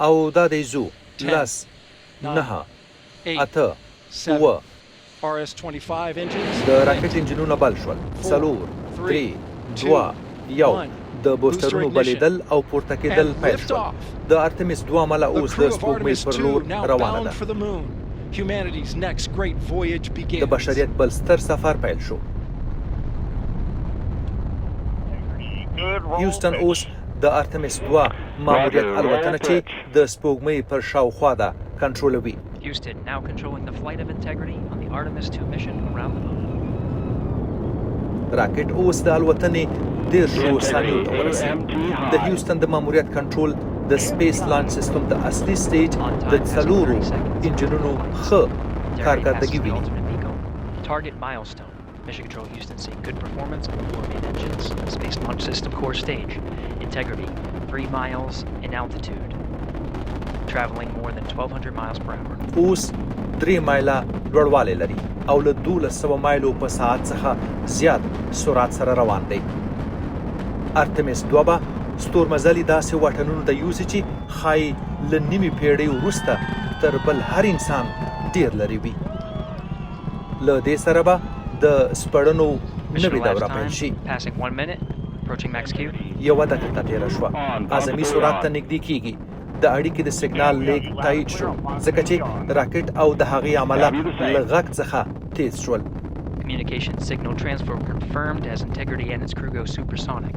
او دا دی ځو 10 9 8 7 د راکټ انجنونه بل شول 4 3 2 1 د بوسترونو بلیدل او پورته کېدل پیل شول د ارتمېس 2 عمله اوس د سپوږمۍ پر لور روانه ده د بشریت بل ستر سفر پیل شو هیوستن اوس د ارتمېس 2 ماموریت الوتنه چې د سپوږمۍ پر شاوخوا ده کنټرولوي Houston now controlling the flight of integrity on the Artemis 2 mission around the moon. راکټ اوس د الوتنې 10 ثانیو ته ورسېد د هیوستن د ماموریت کنټرول د سپیس لانچ سیستم د اصلي سټیج د څلورو انجنونو ښه کارکردګي ویني Target milestone. Mission Control Houston seeing good performance on the four main engines of the Space Launch System core stage. Integrity, 3 miles in altitude. Traveling more than 1,200 miles per hour. اوس 3 مایله لوړوالی لري او له 1200 مایلو په ساعت څخه زیات سرعت سره روان دی. ارتمېس 2 به ستورمزلي داسې واټنونو ته یوسي چې ښايي له نیمې پېړۍ وروسته تر بل هر انسان ډېر لرې وي. له دې سره به د سپړنو نوې دوره پیل شي. یوه دقیقه تېره شوه. اعظمي سرعت ته نږدې کېږي. د اړیکې د سیګنال لیږد تایید شو ځکه چې راکټ او د هغې عمله له غږ څخه تیز شول. Communication signal transfer confirmed as Integrity and its crew go supersonic.